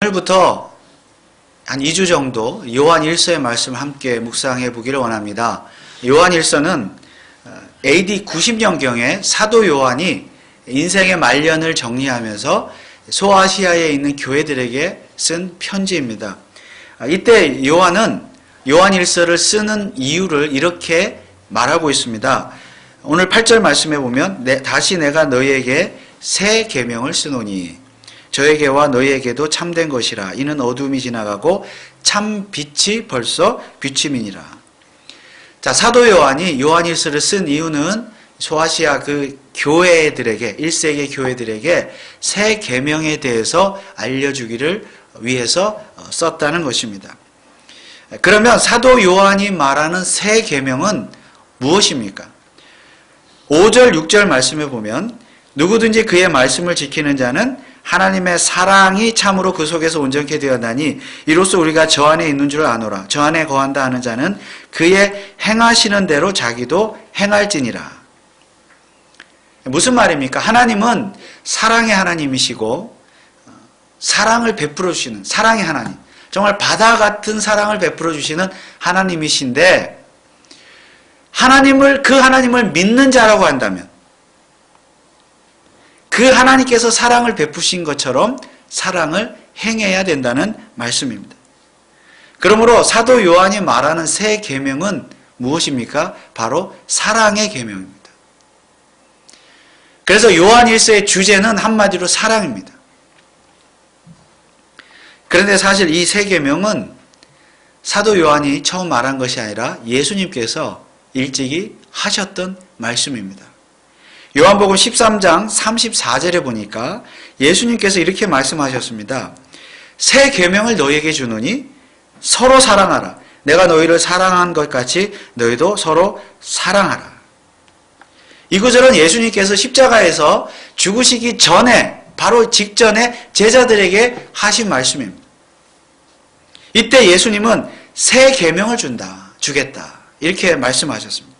오늘부터 한 2주 정도 요한 1서의 말씀을 함께 묵상해 보기를 원합니다. 요한 1서는 AD 90년경에 사도 요한이 인생의 말년을 정리하면서 소아시아에 있는 교회들에게 쓴 편지입니다. 이때 요한은 요한 1서를 쓰는 이유를 이렇게 말하고 있습니다. 오늘 8절 말씀에 보면 다시 내가 너희에게 새 계명을 쓰노니 저에게와 너희에게도 참된 것이라. 이는 어둠이 지나가고 참 빛이 벌써 비추미니라. 자, 사도 요한이 요한 1서를 쓴 이유는 소아시아 그 교회들에게 1세기 교회들에게 새 계명에 대해서 알려주기를 위해서 썼다는 것입니다. 그러면 사도 요한이 말하는 새 계명은 무엇입니까? 5절 6절 말씀에 보면 누구든지 그의 말씀을 지키는 자는 하나님의 사랑이 참으로 그 속에서 온전케 되었나니 이로써 우리가 저 안에 있는 줄 아노라. 저 안에 거한다 하는 자는 그의 행하시는 대로 자기도 행할지니라. 무슨 말입니까? 하나님은 사랑의 하나님이시고 사랑을 베풀어 주시는 사랑의 하나님, 정말 바다 같은 사랑을 베풀어 주시는 하나님이신데, 그 하나님을 믿는 자라고 한다면 그 하나님께서 사랑을 베푸신 것처럼 사랑을 행해야 된다는 말씀입니다. 그러므로 사도 요한이 말하는 새 계명은 무엇입니까? 바로 사랑의 계명입니다. 그래서 요한 1서의 주제는 한마디로 사랑입니다. 그런데 사실 이 새 계명은 사도 요한이 처음 말한 것이 아니라 예수님께서 일찍이 하셨던 말씀입니다. 요한복음 13장 34절에 보니까 예수님께서 이렇게 말씀하셨습니다. 새 계명을 너희에게 주노니 서로 사랑하라. 내가 너희를 사랑한 것 같이 너희도 서로 사랑하라. 이 구절은 예수님께서 십자가에서 죽으시기 전에, 바로 직전에 제자들에게 하신 말씀입니다. 이때 예수님은 새 계명을 주겠다. 이렇게 말씀하셨습니다.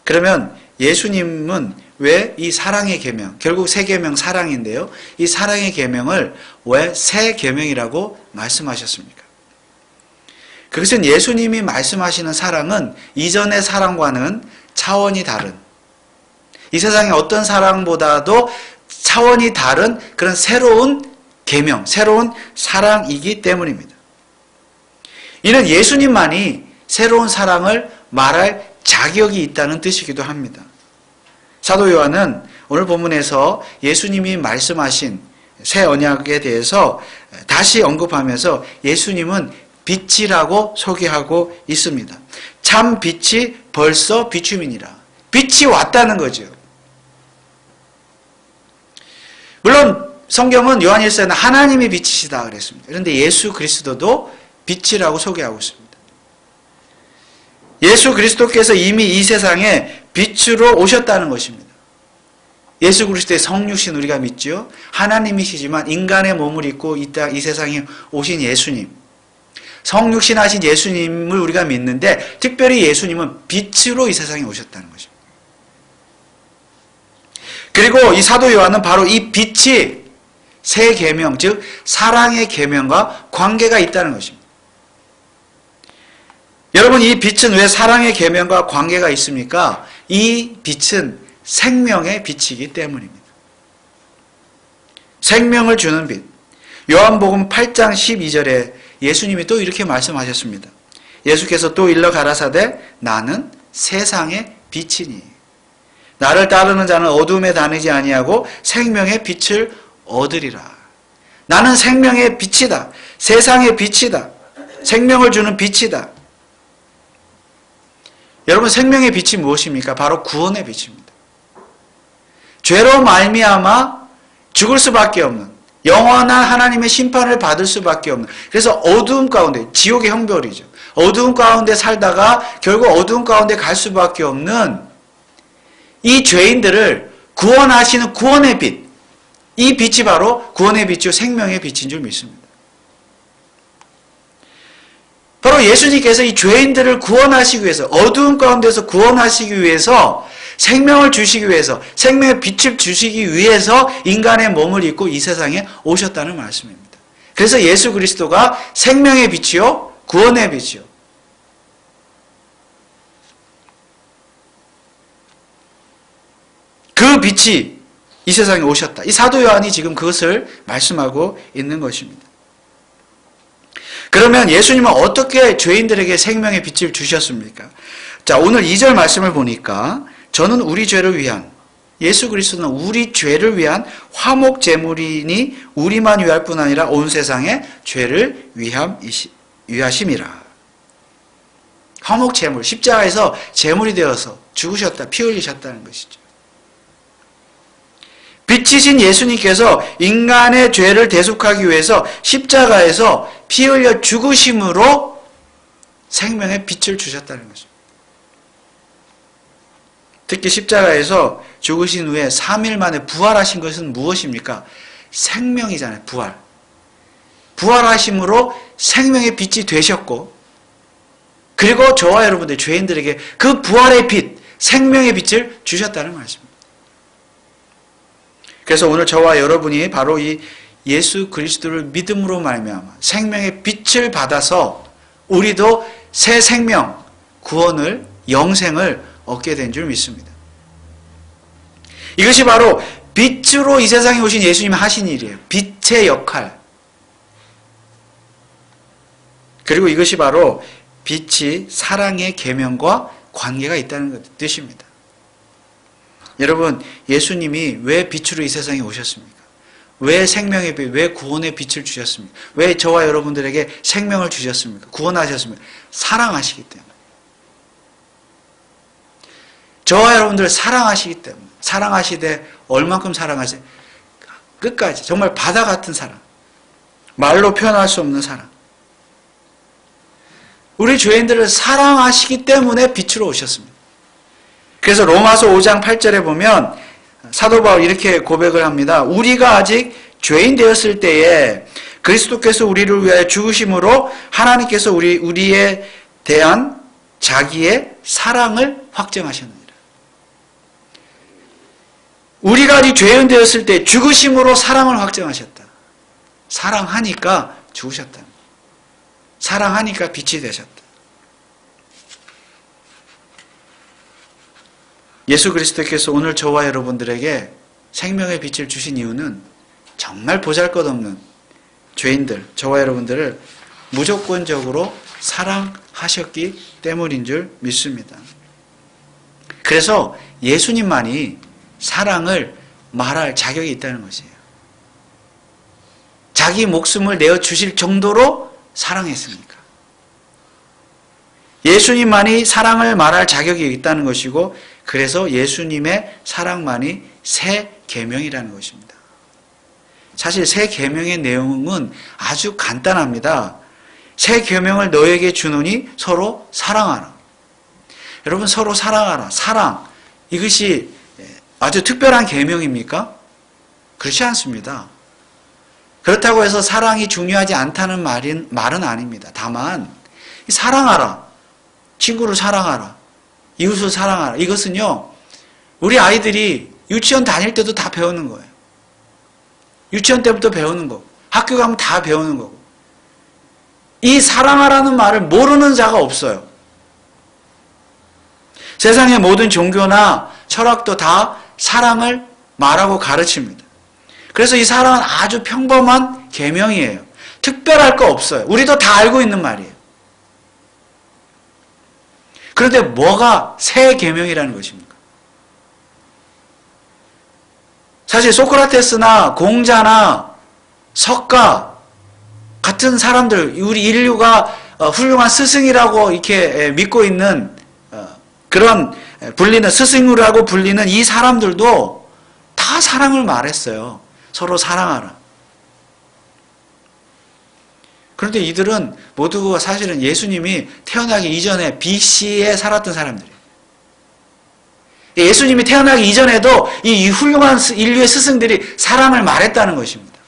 그러면 예수님은 왜 이 사랑의 계명, 결국 새 계명 사랑인데요. 이 사랑의 계명을 왜 새 계명이라고 말씀하셨습니까? 그것은 예수님이 말씀하시는 사랑은 이전의 사랑과는 차원이 다른, 이 세상의 어떤 사랑보다도 차원이 다른 그런 새로운 계명, 새로운 사랑이기 때문입니다. 이는 예수님만이 새로운 사랑을 말할 자격이 있다는 뜻이기도 합니다. 사도 요한은 오늘 본문에서 예수님이 말씀하신 새 언약에 대해서 다시 언급하면서 예수님은 빛이라고 소개하고 있습니다. 참 빛이 벌써 비추미니라. 빛이 왔다는 거죠. 물론 성경은 요한 1서에는 하나님이 빛이시다 그랬습니다. 그런데 예수 그리스도도 빛이라고 소개하고 있습니다. 예수 그리스도께서 이미 이 세상에 빛으로 오셨다는 것입니다. 예수 그리스도의 성육신 우리가 믿죠. 하나님이시지만 인간의 몸을 입고 이 세상에 오신 예수님, 성육신하신 예수님을 우리가 믿는데, 특별히 예수님은 빛으로 이 세상에 오셨다는 것입니다. 그리고 이 사도 요한은 바로 이 빛이 새 계명, 즉 사랑의 계명과 관계가 있다는 것입니다. 여러분, 이 빛은 왜 사랑의 계명과 관계가 있습니까? 이 빛은 생명의 빛이기 때문입니다. 생명을 주는 빛. 요한복음 8장 12절에 예수님이 또 이렇게 말씀하셨습니다. 예수께서 또 일러 가라사대 나는 세상의 빛이니 나를 따르는 자는 어둠에 다니지 아니하고 생명의 빛을 얻으리라. 나는 생명의 빛이다. 세상의 빛이다. 생명을 주는 빛이다. 여러분, 생명의 빛이 무엇입니까? 바로 구원의 빛입니다. 죄로 말미암아 죽을 수밖에 없는, 영원한 하나님의 심판을 받을 수밖에 없는, 그래서 어두움 가운데, 지옥의 형벌이죠. 어두움 가운데 살다가 결국 어두움 가운데 갈 수밖에 없는 이 죄인들을 구원하시는 구원의 빛, 이 빛이 바로 구원의 빛이요 생명의 빛인 줄 믿습니다. 바로 예수님께서 이 죄인들을 구원하시기 위해서, 어두움 가운데서 구원하시기 위해서, 생명을 주시기 위해서, 생명의 빛을 주시기 위해서 인간의 몸을 입고 이 세상에 오셨다는 말씀입니다. 그래서 예수 그리스도가 생명의 빛이요 구원의 빛이요. 그 빛이 이 세상에 오셨다. 이 사도 요한이 지금 그것을 말씀하고 있는 것입니다. 그러면 예수님은 어떻게 죄인들에게 생명의 빛을 주셨습니까? 자, 오늘 2절 말씀을 보니까 저는 우리 죄를 위한, 예수 그리스도는 우리 죄를 위한 화목 제물이니 우리만 위할 뿐 아니라 온 세상의 죄를 위하심이라. 화목 제물, 십자가에서 제물이 되어서 죽으셨다, 피 흘리셨다는 것이죠. 빛이신 예수님께서 인간의 죄를 대속하기 위해서 십자가에서 피 흘려 죽으심으로 생명의 빛을 주셨다는 것입니다. 특히 십자가에서 죽으신 후에 3일 만에 부활하신 것은 무엇입니까? 생명이잖아요. 부활. 부활하심으로 생명의 빛이 되셨고, 그리고 저와 여러분들 죄인들에게 그 부활의 빛, 생명의 빛을 주셨다는 말씀입니다. 그래서 오늘 저와 여러분이 바로 이 예수 그리스도를 믿음으로 말미암아 생명의 빛을 받아서 우리도 새 생명, 구원을, 영생을 얻게 된 줄 믿습니다. 이것이 바로 빛으로 이 세상에 오신 예수님이 하신 일이에요. 빛의 역할. 그리고 이것이 바로 빛이 사랑의 계명과 관계가 있다는 뜻입니다. 여러분, 예수님이 왜 빛으로 이 세상에 오셨습니까? 왜 생명의 빛, 왜 구원의 빛을 주셨습니까? 왜 저와 여러분들에게 생명을 주셨습니까? 구원하셨습니까? 사랑하시기 때문에. 저와 여러분들을 사랑하시기 때문에. 사랑하시되 얼만큼 사랑하세요? 끝까지. 정말 바다 같은 사랑. 말로 표현할 수 없는 사랑. 우리 죄인들을 사랑하시기 때문에 빛으로 오셨습니다. 그래서 로마서 5장 8절에 보면 사도 바울 이렇게 고백을 합니다. 우리가 아직 죄인 되었을 때에 그리스도께서 우리를 위하여 죽으심으로 하나님께서 우리에 대한 자기의 사랑을 확증하셨느니라. 우리가 아직 죄인 되었을 때 죽으심으로 사랑을 확증하셨다. 사랑하니까 죽으셨다. 사랑하니까 빛이 되셨다. 예수 그리스도께서 오늘 저와 여러분들에게 생명의 빛을 주신 이유는 정말 보잘것없는 죄인들, 저와 여러분들을 무조건적으로 사랑하셨기 때문인 줄 믿습니다. 그래서 예수님만이 사랑을 말할 자격이 있다는 것이에요. 자기 목숨을 내어주실 정도로 사랑했으니까. 예수님만이 사랑을 말할 자격이 있다는 것이고, 그래서 예수님의 사랑만이 새 계명이라는 것입니다. 사실 새 계명의 내용은 아주 간단합니다. 새 계명을 너에게 주노니 서로 사랑하라. 여러분, 서로 사랑하라. 사랑, 이것이 아주 특별한 계명입니까? 그렇지 않습니다. 그렇다고 해서 사랑이 중요하지 않다는 말은 아닙니다. 다만 사랑하라, 친구를 사랑하라, 이웃을 사랑하라, 이것은요 우리 아이들이 유치원 다닐 때도 다 배우는 거예요. 유치원 때부터 배우는 거고, 학교 가면 다 배우는 거고. 이 사랑하라는 말을 모르는 자가 없어요. 세상의 모든 종교나 철학도 다 사랑을 말하고 가르칩니다. 그래서 이 사랑은 아주 평범한 계명이에요. 특별할 거 없어요. 우리도 다 알고 있는 말이에요. 그런데 뭐가 새 계명이라는 것입니까? 사실 소크라테스나 공자나 석가 같은 사람들, 우리 인류가 훌륭한 스승이라고 이렇게 믿고 있는 그런 불리는 스승이라고 불리는 이 사람들도 다 사랑을 말했어요. 서로 사랑하라. 그런데 이들은 모두 사실은 예수님이 태어나기 이전에 BC에 살았던 사람들이에요. 예수님이 태어나기 이전에도 이 훌륭한 인류의 스승들이 사랑을 말했다는 것입니다.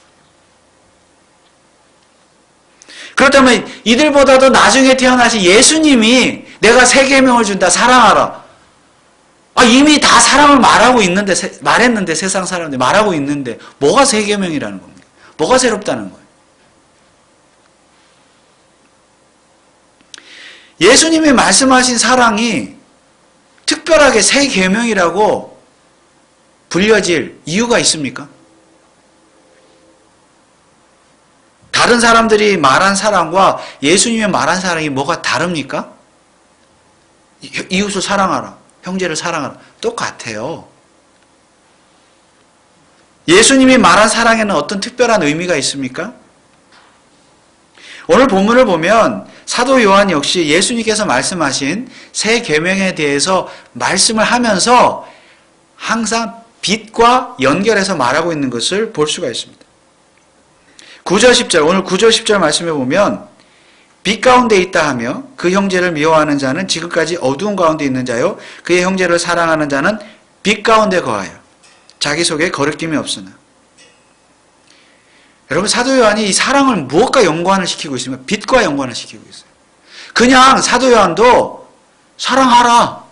그렇다면 이들보다도 나중에 태어나신 예수님이 내가 새 계명을 준다, 사랑하라. 이미 다 사랑을 말했는데 세상 사람들이 말하고 있는데 뭐가 새 계명이라는 겁니까? 뭐가 새롭다는 거예요? 예수님이 말씀하신 사랑이 특별하게 새 계명이라고 불려질 이유가 있습니까? 다른 사람들이 말한 사랑과 예수님이 말한 사랑이 뭐가 다릅니까? 이웃을 사랑하라, 형제를 사랑하라, 똑같아요. 예수님이 말한 사랑에는 어떤 특별한 의미가 있습니까? 오늘 본문을 보면 사도 요한 역시 예수님께서 말씀하신 새 계명에 대해서 말씀을 하면서 항상 빛과 연결해서 말하고 있는 것을 볼 수가 있습니다. 9절 10절, 오늘 9절 10절 말씀해 보면 빛 가운데 있다 하며 그 형제를 미워하는 자는 지금까지 어두운 가운데 있는 자요 그의 형제를 사랑하는 자는 빛 가운데 거하여 자기 속에 거리낌이 없으나. 여러분, 사도 요한이 이 사랑을 무엇과 연관을 시키고 있습니까? 빛과 연관을 시키고 있어요. 그냥 사도 요한도 사랑하라,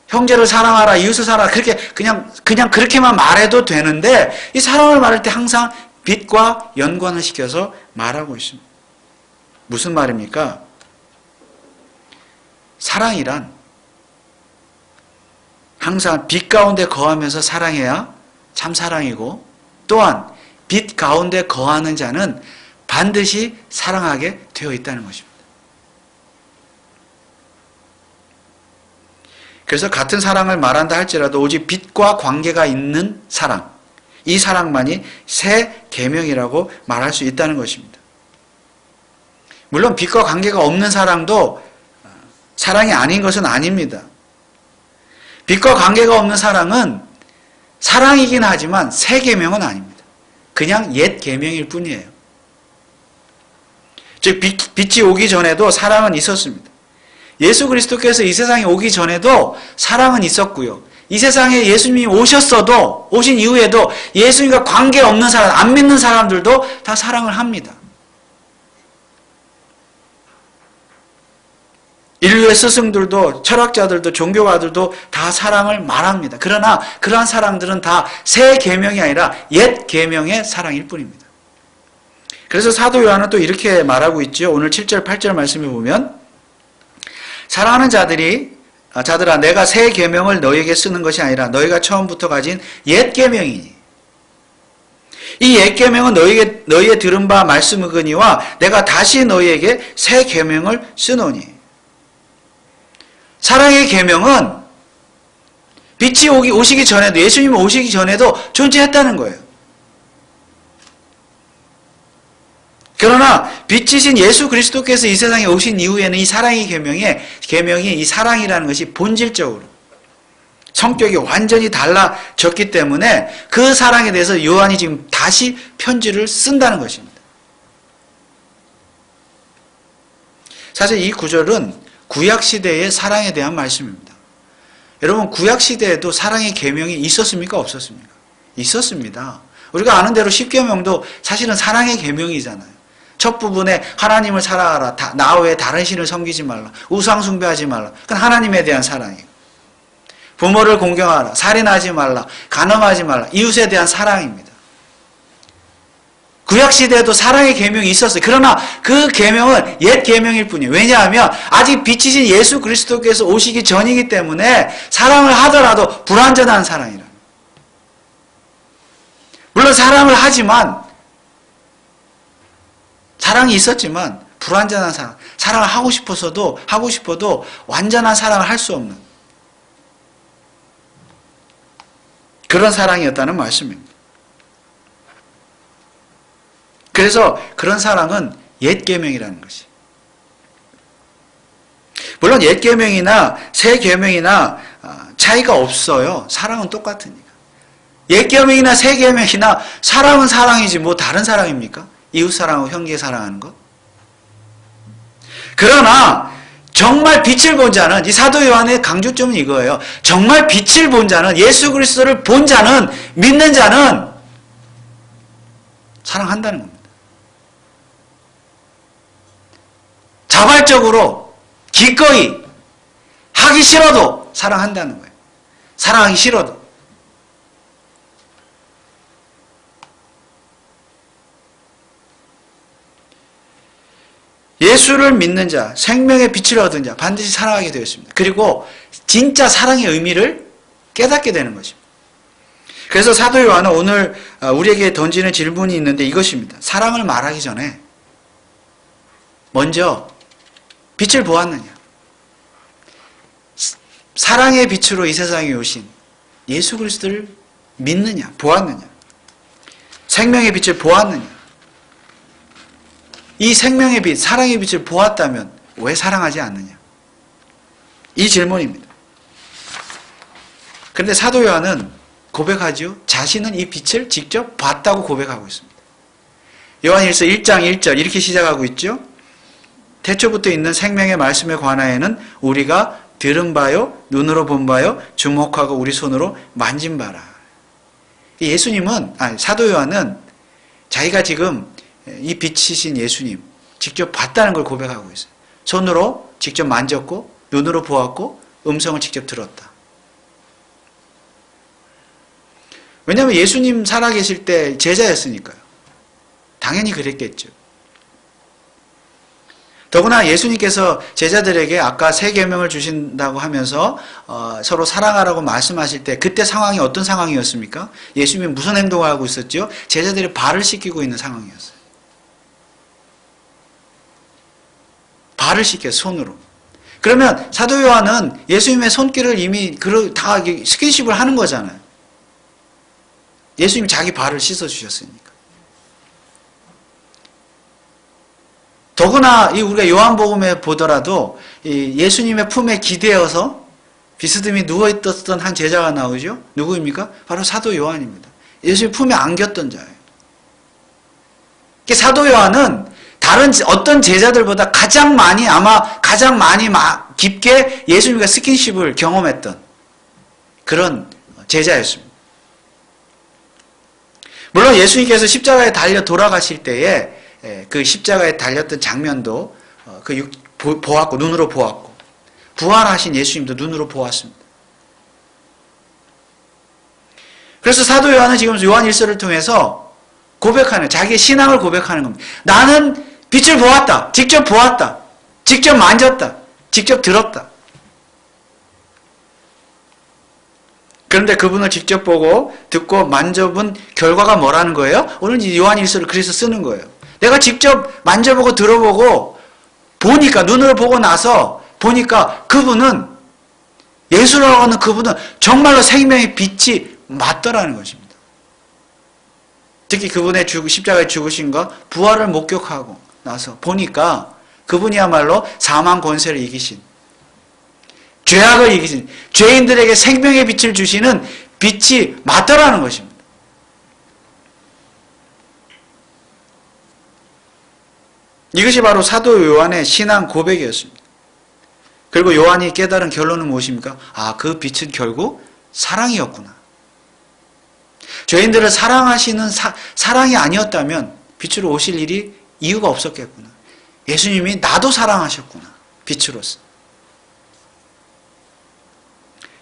형제를 사랑하라, 이웃을 사랑하라, 그렇게 그냥 그렇게만 말해도 되는데 이 사랑을 말할 때 항상 빛과 연관을 시켜서 말하고 있습니다. 무슨 말입니까? 사랑이란 항상 빛 가운데 거하면서 사랑해야 참 사랑이고, 또한 빛 가운데 거하는 자는 반드시 사랑하게 되어 있다는 것입니다. 그래서 같은 사랑을 말한다 할지라도 오직 빛과 관계가 있는 사랑, 이 사랑만이 새 계명이라고 말할 수 있다는 것입니다. 물론 빛과 관계가 없는 사랑도 사랑이 아닌 것은 아닙니다. 빛과 관계가 없는 사랑은 사랑이긴 하지만 새 계명은 아닙니다. 그냥 옛 계명일 뿐이에요. 즉 빛이 오기 전에도 사랑은 있었습니다. 예수 그리스도께서 이 세상에 오기 전에도 사랑은 있었고요. 이 세상에 예수님이 오신 이후에도 예수님과 관계없는 사람, 안 믿는 사람들도 다 사랑을 합니다. 인류의 스승들도 철학자들도 종교가들도 다 사랑을 말합니다. 그러나 그러한 사랑들은 다 새 계명이 아니라 옛 계명의 사랑일 뿐입니다. 그래서 사도 요한은 또 이렇게 말하고 있죠. 오늘 7절 8절 말씀에 보면 사랑하는 자들아 내가 새 계명을 너희에게 쓰는 것이 아니라 너희가 처음부터 가진 옛 계명이니 이 옛 계명은 너희의 들은 바 말씀이거니와 내가 다시 너희에게 새 계명을 쓰노니. 사랑의 계명은 빛이 오시기 전에도, 예수님이 오시기 전에도 존재했다는 거예요. 그러나 빛이신 예수 그리스도께서 이 세상에 오신 이후에는 이 사랑의 계명이 이 사랑이라는 것이 본질적으로 성격이 완전히 달라졌기 때문에 그 사랑에 대해서 요한이 지금 다시 편지를 쓴다는 것입니다. 사실 이 구절은 구약시대의 사랑에 대한 말씀입니다. 여러분, 구약시대에도 사랑의 계명이 있었습니까? 없었습니까? 있었습니다. 우리가 아는 대로 십계명도 사실은 사랑의 계명이잖아요. 첫 부분에 하나님을 사랑하라, 나 외에 다른 신을 섬기지 말라, 우상 숭배하지 말라. 그건 하나님에 대한 사랑이에요. 부모를 공경하라, 살인하지 말라, 간음하지 말라, 이웃에 대한 사랑입니다. 구약시대에도 사랑의 계명이 있었어요. 그러나 그 계명은 옛 계명일 뿐이에요. 왜냐하면 아직 빛이신 예수 그리스도께서 오시기 전이기 때문에 사랑을 하더라도 불완전한 사랑이라. 물론 사랑을 하지만, 사랑이 있었지만 불완전한 사랑, 사랑을 하고 싶어도 완전한 사랑을 할 수 없는 그런 사랑이었다는 말씀입니다. 그래서 그런 사랑은 옛 계명이라는 것이. 물론 옛 계명이나 새 계명이나 차이가 없어요. 사랑은 똑같으니까. 옛 계명이나 새 계명이나 사랑은 사랑이지 뭐 다른 사랑입니까? 이웃 사랑하고 형제 사랑하는 것. 그러나 정말 빛을 본 자는, 이 사도 요한의 강조점은 이거예요. 정말 빛을 본 자는, 예수 그리스도를 본 자는, 믿는 자는 사랑한다는 겁니다. 자발적으로 기꺼이 하기 싫어도 사랑한다는 거예요. 사랑하기 싫어도. 예수를 믿는 자, 생명의 빛을 얻은 자 반드시 사랑하게 되어 있습니다. 그리고 진짜 사랑의 의미를 깨닫게 되는 것입니다. 그래서 사도 요한은 오늘 우리에게 던지는 질문이 있는데 이것입니다. 사랑을 말하기 전에 먼저 빛을 보았느냐? 사랑의 빛으로 이 세상에 오신 예수 그리스도를 믿느냐? 보았느냐? 생명의 빛을 보았느냐? 이 생명의 빛, 사랑의 빛을 보았다면 왜 사랑하지 않느냐? 이 질문입니다. 그런데 사도 요한은 고백하죠. 자신은 이 빛을 직접 봤다고 고백하고 있습니다. 요한일서 1장 1절 이렇게 시작하고 있죠. 태초부터 있는 생명의 말씀에 관하여는 우리가 들은 바요, 눈으로 본 바요, 주목하고 우리 손으로 만진 바라. 예수님은, 사도 요한은 자기가 지금 이 빛이신 예수님 직접 봤다는 걸 고백하고 있어요. 손으로 직접 만졌고, 눈으로 보았고, 음성을 직접 들었다. 왜냐하면 예수님 살아계실 때 제자였으니까요. 당연히 그랬겠죠. 더구나 예수님께서 제자들에게 아까 세 계명을 주신다고 하면서 서로 사랑하라고 말씀하실 때 그때 상황이 어떤 상황이었습니까? 예수님이 무슨 행동을 하고 있었죠? 제자들이 발을 씻기고 있는 상황이었어요. 발을 씻겨 손으로. 그러면 사도 요한은 예수님의 손길을 이미 다 스킨십을 하는 거잖아요. 예수님이 자기 발을 씻어주셨으니까. 더구나 우리가 요한복음에 보더라도 예수님의 품에 기대어서 비스듬히 누워있었던 한 제자가 나오죠. 누구입니까? 바로 사도 요한입니다. 예수님 품에 안겼던 자예요. 사도 요한은 다른 어떤 제자들보다 가장 많이 깊게 예수님과 스킨십을 경험했던 그런 제자였습니다. 물론 예수님께서 십자가에 달려 돌아가실 때에 그 십자가에 달렸던 장면도 보았고, 눈으로 보았고, 부활하신 예수님도 눈으로 보았습니다. 그래서 사도 요한은 지금 요한일서를 통해서 고백하는, 자기의 신앙을 고백하는 겁니다. 나는 빛을 보았다. 직접 보았다. 직접 만졌다. 직접 들었다. 그런데 그분을 직접 보고 듣고 만져본 결과가 뭐라는 거예요? 오늘 이 요한일서를 그래서 쓰는 거예요. 내가 직접 만져보고 들어보고 보니까, 눈으로 보고 나서 보니까 그분은, 예수라고 하는 그분은 정말로 생명의 빛이 맞더라는 것입니다. 특히 그분의 십자가에 죽으신과 부활을 목격하고 나서 보니까 그분이야말로 사망 권세를 이기신, 죄악을 이기신, 죄인들에게 생명의 빛을 주시는 빛이 맞더라는 것입니다. 이것이 바로 사도 요한의 신앙 고백이었습니다. 그리고 요한이 깨달은 결론은 무엇입니까? 그 빛은 결국 사랑이었구나. 죄인들을 사랑하시는 사랑이 아니었다면 빛으로 오실 일이 이유가 없었겠구나. 예수님이 나도 사랑하셨구나. 빛으로서.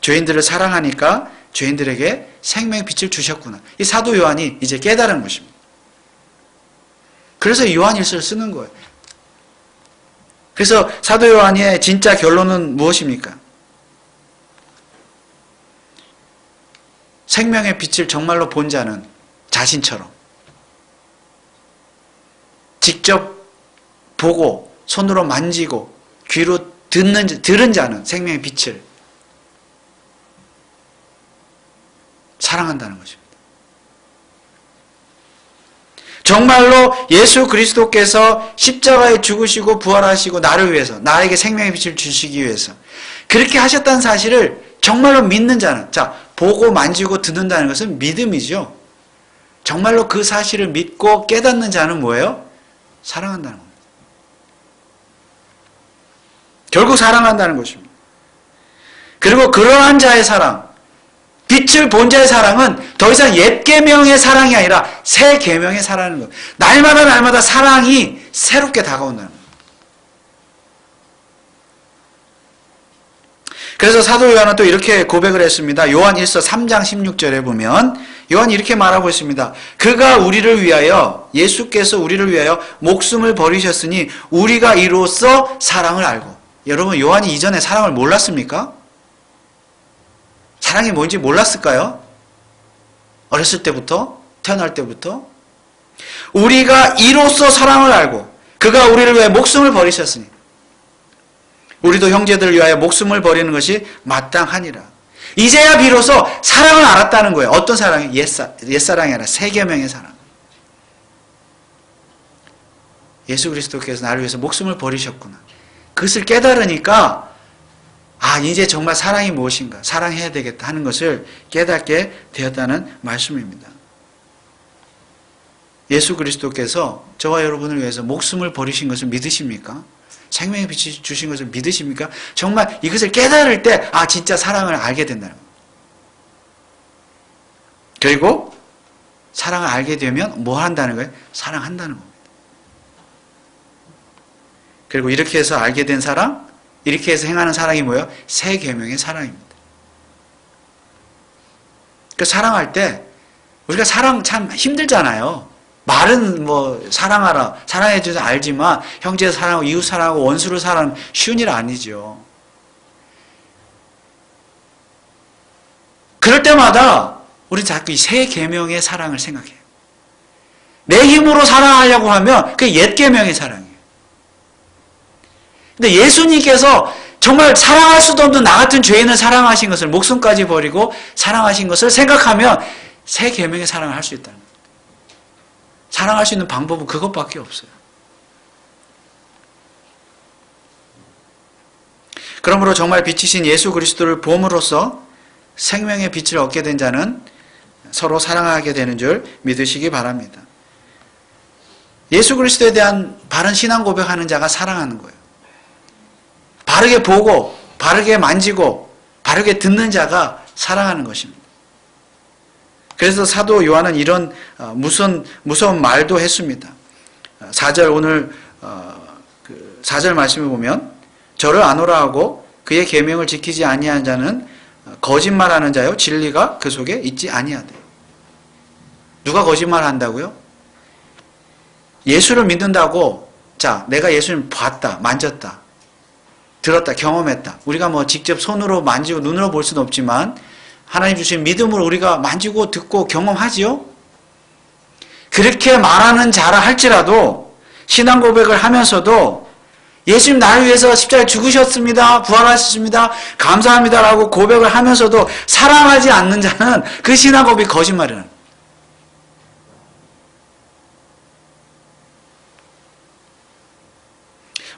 죄인들을 사랑하니까 죄인들에게 생명의 빛을 주셨구나. 이 사도 요한이 이제 깨달은 것입니다. 그래서 요한일서를 쓰는 거예요. 그래서 사도 요한의 진짜 결론은 무엇입니까? 생명의 빛을 정말로 본 자는 자신처럼 직접 보고 손으로 만지고 귀로 들은 자는 생명의 빛을 사랑한다는 것입니다. 정말로 예수 그리스도께서 십자가에 죽으시고 부활하시고 나를 위해서, 나에게 생명의 빛을 주시기 위해서 그렇게 하셨다는 사실을 정말로 믿는 자는, 보고 만지고 듣는다는 것은 믿음이죠. 정말로 그 사실을 믿고 깨닫는 자는 뭐예요? 사랑한다는 겁니다. 결국 사랑한다는 것입니다. 그리고 그러한 자의 사랑, 빛을 본 자의 사랑은 더 이상 옛 계명의 사랑이 아니라 새 계명의 사랑인 거예요. 날마다 사랑이 새롭게 다가온다는 거예요. 그래서 사도 요한은 또 이렇게 고백을 했습니다. 요한 1서 3장 16절에 보면 요한이 이렇게 말하고 있습니다. 그가 우리를 위하여, 예수께서 우리를 위하여 목숨을 버리셨으니 우리가 이로써 사랑을 알고. 여러분, 요한이 이전에 사랑을 몰랐습니까? 사랑이 뭔지 몰랐을까요? 어렸을 때부터? 태어날 때부터? 우리가 이로써 사랑을 알고 그가 우리를 위하여 목숨을 버리셨으니 우리도 형제들을 위하여 목숨을 버리는 것이 마땅하니라. 이제야 비로소 사랑을 알았다는 거예요. 어떤 사랑이? 옛사랑이 아니라 새 계명의 사랑. 예수 그리스도께서 나를 위해서 목숨을 버리셨구나. 그것을 깨달으니까 이제 정말 사랑이 무엇인가, 사랑해야 되겠다 하는 것을 깨닫게 되었다는 말씀입니다. 예수 그리스도께서 저와 여러분을 위해서 목숨을 버리신 것을 믿으십니까? 생명의 빛이 주신 것을 믿으십니까? 정말 이것을 깨달을 때 진짜 사랑을 알게 된다는 겁니다. 그리고 사랑을 알게 되면 뭐 한다는 거예요? 사랑한다는 겁니다. 그리고 이렇게 해서 알게 된 사랑, 이렇게 해서 행하는 사랑이 뭐예요? 새 계명의 사랑입니다. 그 사랑할 때 우리가 사랑 참 힘들잖아요. 말은 뭐 사랑하라, 사랑해줘서 알지만 형제 사랑하고 이웃 사랑하고 원수를 사랑하는 쉬운 일 아니죠. 그럴 때마다 우리 자꾸 이 새 계명의 사랑을 생각해요. 내 힘으로 사랑하려고 하면 그게 옛 계명의 사랑이에요. 근데 예수님께서 정말 사랑할 수도 없는 나 같은 죄인을 사랑하신 것을, 목숨까지 버리고 사랑하신 것을 생각하면 새 계명의 사랑을 할 수 있다는 거예요. 사랑할 수 있는 방법은 그것밖에 없어요. 그러므로 정말 빛이신 예수 그리스도를 봄으로써 생명의 빛을 얻게 된 자는 서로 사랑하게 되는 줄 믿으시기 바랍니다. 예수 그리스도에 대한 바른 신앙 고백하는 자가 사랑하는 거예요. 바르게 보고 바르게 만지고 바르게 듣는 자가 사랑하는 것입니다. 그래서 사도 요한은 이런 무서운 말도 했습니다. 4절 오늘 4절 말씀을 보면 저를 아노라 하고 그의 계명을 지키지 아니한 자는 거짓말하는 자요 진리가 그 속에 있지 아니하되. 누가 거짓말한다고요? 예수를 믿는다고 자 내가 예수님 봤다, 만졌다, 들었다, 경험했다. 우리가 뭐 직접 손으로 만지고 눈으로 볼 수는 없지만 하나님 주신 믿음으로 우리가 만지고 듣고 경험하지요? 그렇게 말하는 자라 할지라도 신앙 고백을 하면서도 예수님 나를 위해서 십자가에 죽으셨습니다. 부활하셨습니다. 감사합니다라고 고백을 하면서도 사랑하지 않는 자는 그 신앙 고백이 거짓말이라는 거예요.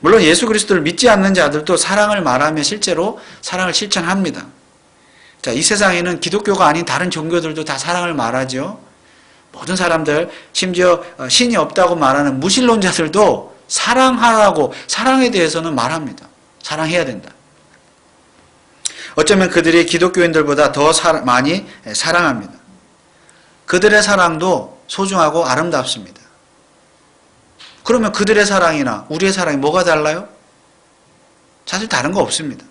물론 예수 그리스도를 믿지 않는 자들도 사랑을 말하며 실제로 사랑을 실천합니다. 자, 이 세상에는 기독교가 아닌 다른 종교들도 다 사랑을 말하죠. 모든 사람들, 심지어 신이 없다고 말하는 무신론자들도 사랑하라고, 사랑에 대해서는 말합니다. 사랑해야 된다. 어쩌면 그들이 기독교인들보다 더 많이 사랑합니다. 그들의 사랑도 소중하고 아름답습니다. 그러면 그들의 사랑이나 우리의 사랑이 뭐가 달라요? 사실 다른 거 없습니다.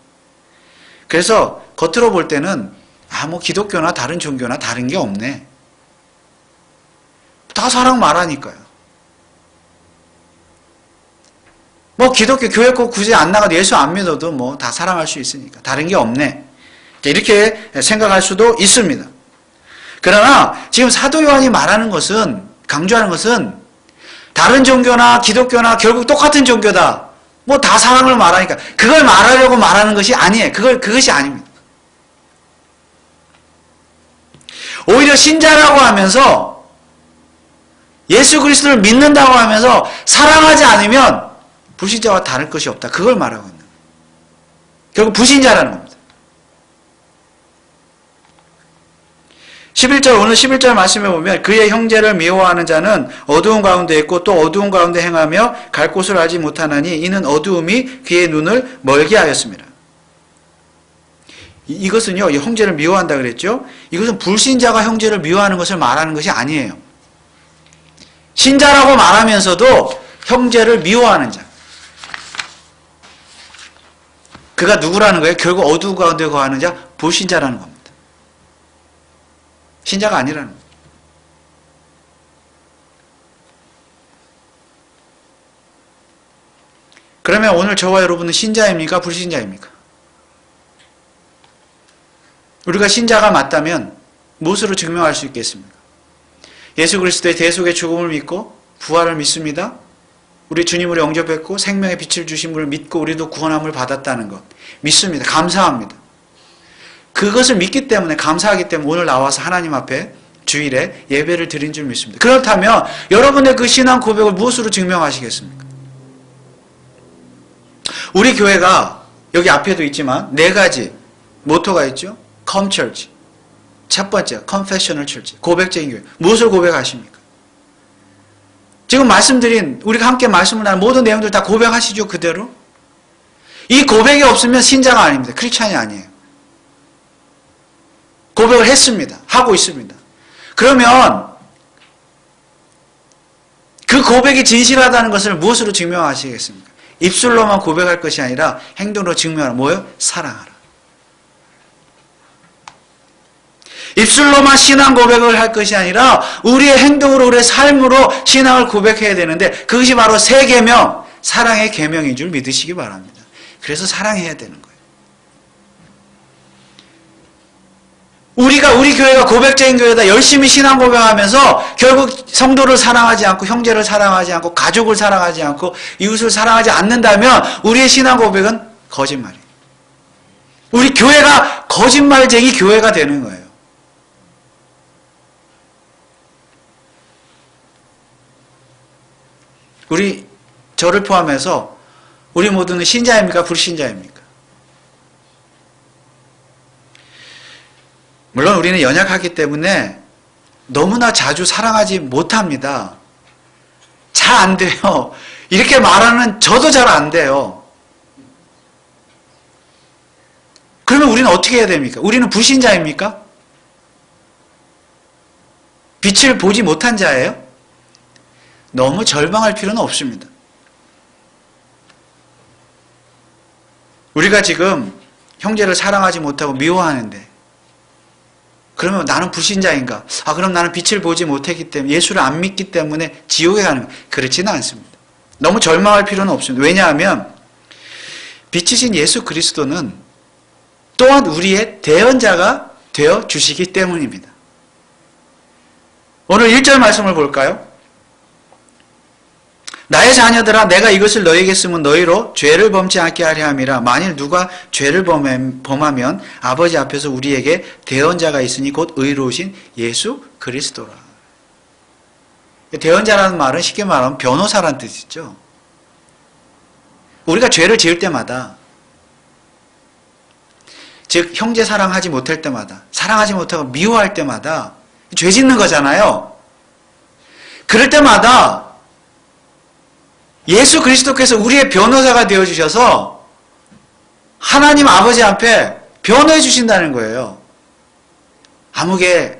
그래서 겉으로 볼 때는 뭐 기독교나 다른 종교나 다른 게 없네. 다 사랑 말하니까요. 뭐 기독교 교회 꼭 굳이 안 나가도 예수 안 믿어도 뭐 다 사랑할 수 있으니까 다른 게 없네. 이렇게 생각할 수도 있습니다. 그러나 지금 사도 요한이 말하는 것은, 강조하는 것은 다른 종교나 기독교나 결국 똑같은 종교다. 뭐 다 사랑을 말하니까 그걸 말하려고 말하는 것이 아니에요. 그것이 아닙니다. 오히려 신자라고 하면서 예수 그리스도를 믿는다고 하면서 사랑하지 않으면 불신자와 다를 것이 없다. 그걸 말하고 있는 거예요. 결국 불신자라는 겁니다. 11절, 오늘 11절 말씀에 보면 그의 형제를 미워하는 자는 어두운 가운데 있고 또 어두운 가운데 행하며 갈 곳을 알지 못하나니 이는 어두움이 그의 눈을 멀게 하였습니다. 이것은요, 이 형제를 미워한다 그랬죠? 이것은 불신자가 형제를 미워하는 것을 말하는 것이 아니에요. 신자라고 말하면서도 형제를 미워하는 자. 그가 누구라는 거예요? 결국 어두운 가운데 거하는 자, 불신자라는 겁니다. 신자가 아니라는 거예요. 그러면 오늘 저와 여러분은 신자입니까? 불신자입니까? 우리가 신자가 맞다면 무엇으로 증명할 수 있겠습니까? 예수 그리스도의 대속의 죽음을 믿고 부활을 믿습니다. 우리 주님을 영접했고 생명의 빛을 주신 분을 믿고 우리도 구원함을 받았다는 것 믿습니다. 감사합니다. 그것을 믿기 때문에 감사하기 때문에 오늘 나와서 하나님 앞에 주일에 예배를 드린 줄 믿습니다. 그렇다면 여러분의 그 신앙 고백을 무엇으로 증명하시겠습니까? 우리 교회가 여기 앞에도 있지만 4가지 모토가 있죠. Come Church. 첫 번째, Confessional Church. 고백적인 교회. 무엇을 고백하십니까? 지금 말씀드린 우리가 함께 말씀을 나눈 모든 내용들 다 고백하시죠. 그대로. 이 고백이 없으면 신자가 아닙니다. 크리스찬이 아니에요. 고백을 했습니다. 하고 있습니다. 그러면 그 고백이 진실하다는 것을 무엇으로 증명하시겠습니까? 입술로만 고백할 것이 아니라 행동으로 증명하라. 뭐예요? 사랑하라. 입술로만 신앙 고백을 할 것이 아니라 우리의 행동으로 우리의 삶으로 신앙을 고백해야 되는데 그것이 바로 새 계명, 사랑의 계명인 줄 믿으시기 바랍니다. 그래서 사랑해야 되는 거예요. 우리 교회가 고백적인 교회다 열심히 신앙 고백하면서 결국 성도를 사랑하지 않고 형제를 사랑하지 않고 가족을 사랑하지 않고 이웃을 사랑하지 않는다면 우리의 신앙 고백은 거짓말이에요. 우리 교회가 거짓말쟁이 교회가 되는 거예요. 저를 포함해서 우리 모두는 신자입니까? 불신자입니까? 물론 우리는 연약하기 때문에 너무나 자주 사랑하지 못합니다. 잘 안 돼요. 이렇게 말하는 저도 잘 안 돼요. 그러면 우리는 어떻게 해야 됩니까? 우리는 불신자입니까? 빛을 보지 못한 자예요? 너무 절망할 필요는 없습니다. 우리가 지금 형제를 사랑하지 못하고 미워하는데 그러면 나는 불신자인가? 그럼 나는 빛을 보지 못했기 때문에 예수를 안 믿기 때문에 지옥에 가는 거예요. 그렇지는 않습니다. 너무 절망할 필요는 없습니다. 왜냐하면 빛이신 예수 그리스도는 또한 우리의 대언자가 되어 주시기 때문입니다. 오늘 1절 말씀을 볼까요? 나의 자녀들아 내가 이것을 너희에게 쓰면 너희로 죄를 범치 않게 하려 함이라. 만일 누가 죄를 범하면 아버지 앞에서 우리에게 대언자가 있으니 곧 의로우신 예수 그리스도라. 대언자라는 말은 쉽게 말하면 변호사라는 뜻이죠. 우리가 죄를 지을 때마다 즉 형제 사랑하지 못할 때마다 사랑하지 못하고 미워할 때마다 죄 짓는 거잖아요. 그럴 때마다 예수 그리스도께서 우리의 변호사가 되어주셔서 하나님 아버지 앞에 변호해 주신다는 거예요. 아무개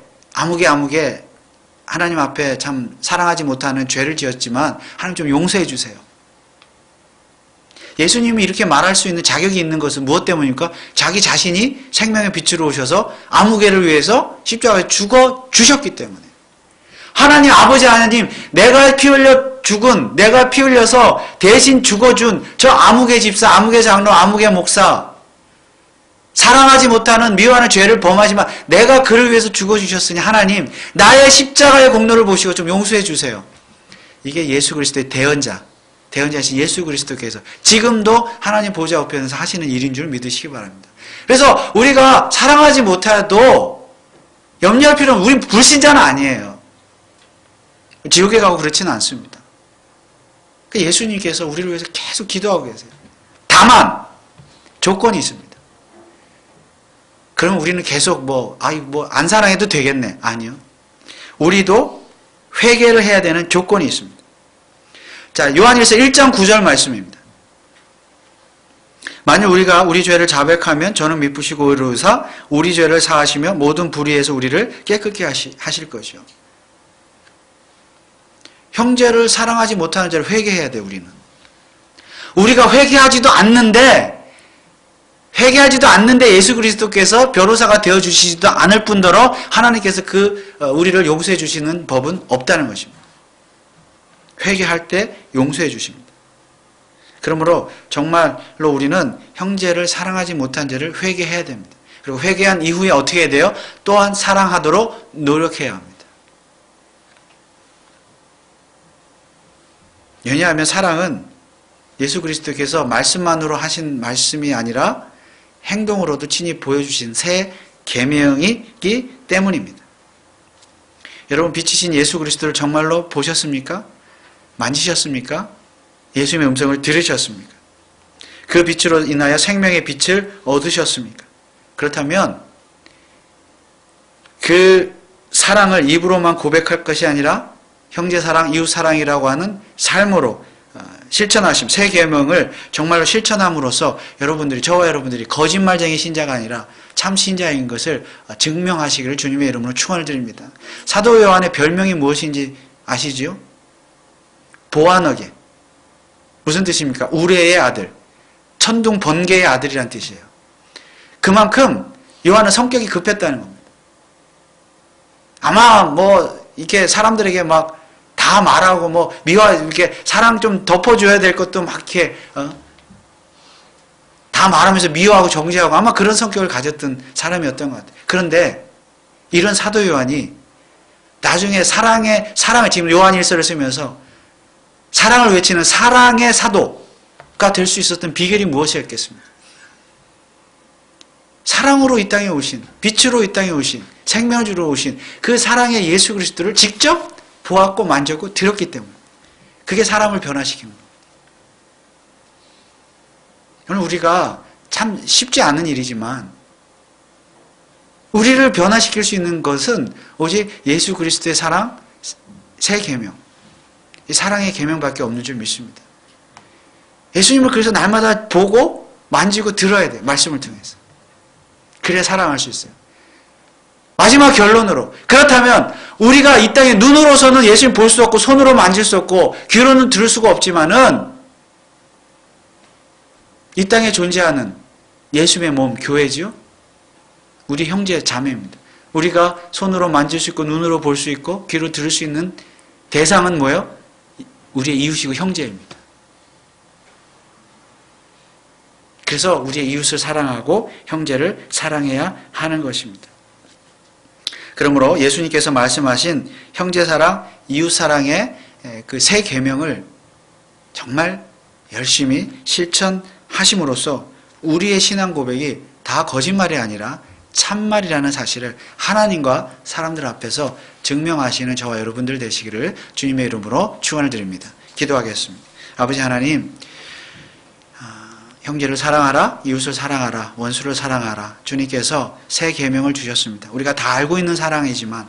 하나님 앞에 참 사랑하지 못하는 죄를 지었지만 하나님 좀 용서해 주세요. 예수님이 이렇게 말할 수 있는 자격이 있는 것은 무엇 때문입니까? 자기 자신이 생명의 빛으로 오셔서 아무개를 위해서 십자가에 죽어 주셨기 때문에. 하나님 아버지 하나님 내가 피 흘려서 대신 죽어준 저 아무개 집사, 아무개 장로, 아무개 목사 사랑하지 못하는 미워하는 죄를 범하지만 내가 그를 위해서 죽어주셨으니 하나님 나의 십자가의 공로를 보시고 좀 용서해 주세요. 이게 예수 그리스도의 대언자이신 예수 그리스도께서 지금도 하나님 보좌 우편에서 하시는 일인 줄 믿으시기 바랍니다. 그래서 우리가 사랑하지 못해도 염려할 필요는 우린 불신자는 아니에요. 지옥에 가고 그렇지는 않습니다. 예수님께서 우리를 위해서 계속 기도하고 계세요. 다만 조건이 있습니다. 그럼 우리는 계속 안 사랑해도 되겠네. 아니요. 우리도 회개를 해야 되는 조건이 있습니다. 자, 요한일서 1장 9절 말씀입니다. 만일 우리가 우리 죄를 자백하면 저는 미쁘시고 의로우사 우리 죄를 사하시며 모든 불의에서 우리를 깨끗게 하실 것이요. 형제를 사랑하지 못하는 자를 회개해야 돼. 우리가 회개하지도 않는데 회개하지도 않는데 예수 그리스도께서 변호사가 되어주시지도 않을 뿐더러 하나님께서 우리를 용서해 주시는 법은 없다는 것입니다. 회개할 때 용서해 주십니다. 그러므로 정말로 우리는 형제를 사랑하지 못한 죄를 회개해야 됩니다. 그리고 회개한 이후에 어떻게 해야 돼요? 또한 사랑하도록 노력해야 합니다. 왜냐하면 사랑은 예수 그리스도께서 말씀만으로 하신 말씀이 아니라 행동으로도 친히 보여주신 새 계명이기 때문입니다. 여러분, 빛이신 예수 그리스도를 정말로 보셨습니까? 만지셨습니까? 예수님의 음성을 들으셨습니까? 그 빛으로 인하여 생명의 빛을 얻으셨습니까? 그렇다면 그 사랑을 입으로만 고백할 것이 아니라 형제사랑, 이웃사랑이라고 하는 삶으로 실천하심, 새 계명을 정말로 실천함으로써 저와 여러분들이 거짓말쟁이 신자가 아니라 참 신자인 것을 증명하시기를 주님의 이름으로 축원을 드립니다. 사도 요한의 별명이 무엇인지 아시지요? 보아너게. 무슨 뜻입니까? 우레의 아들, 천둥 번개의 아들이란 뜻이에요. 그만큼 요한은 성격이 급했다는 겁니다. 아마 이렇게 사람들에게 막 다 말하고 이렇게 사랑 좀 덮어줘야 될 것도 막 이렇게 다 말하면서 미워하고 정죄하고 아마 그런 성격을 가졌던 사람이었던 것 같아요. 그런데 이런 사도 요한이 나중에 사랑을 지금 요한일서를 쓰면서 사랑을 외치는 사랑의 사도가 될 수 있었던 비결이 무엇이었겠습니까? 사랑으로 이 땅에 오신, 빛으로 이 땅에 오신, 생명주로 오신 그 사랑의 예수 그리스도를 직접 보았고 만졌고 들었기 때문에 그게 사람을 변화시킨 겁니다. 오늘 우리가 참 쉽지 않은 일이지만 우리를 변화시킬 수 있는 것은 오직 예수 그리스도의 사랑, 새 계명, 이 사랑의 계명밖에 없는 줄 믿습니다. 예수님을 그래서 날마다 보고 만지고 들어야 돼요. 말씀을 통해서. 그래야 사랑할 수 있어요. 마지막 결론으로, 그렇다면 우리가 이 땅에 눈으로서는 예수님 볼 수 없고 손으로 만질 수 없고 귀로는 들을 수가 없지만은 이 땅에 존재하는 예수님의 몸, 교회지요? 우리 형제 자매입니다. 우리가 손으로 만질 수 있고 눈으로 볼 수 있고 귀로 들을 수 있는 대상은 뭐예요? 우리의 이웃이고 형제입니다. 그래서 우리의 이웃을 사랑하고 형제를 사랑해야 하는 것입니다. 그러므로 예수님께서 말씀하신 형제사랑, 이웃사랑의 그 새 계명을 정말 열심히 실천하심으로써 우리의 신앙 고백이 다 거짓말이 아니라 참말이라는 사실을 하나님과 사람들 앞에서 증명하시는 저와 여러분들 되시기를 주님의 이름으로 축원을 드립니다. 기도하겠습니다. 아버지 하나님, 형제를 사랑하라, 이웃을 사랑하라, 원수를 사랑하라. 주님께서 새 계명을 주셨습니다. 우리가 다 알고 있는 사랑이지만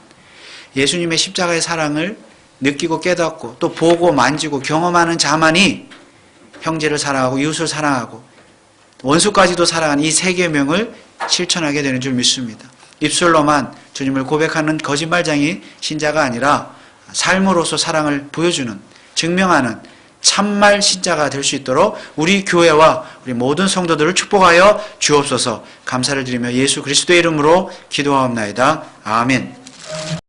예수님의 십자가의 사랑을 느끼고 깨닫고 또 보고 만지고 경험하는 자만이 형제를 사랑하고 이웃을 사랑하고 원수까지도 사랑하는 이 새 계명을 실천하게 되는 줄 믿습니다. 입술로만 주님을 고백하는 거짓말쟁이 신자가 아니라 삶으로서 사랑을 보여주는, 증명하는 참말 신자가 될 수 있도록 우리 교회와 우리 모든 성도들을 축복하여 주옵소서. 감사를 드리며 예수 그리스도의 이름으로 기도하옵나이다. 아멘.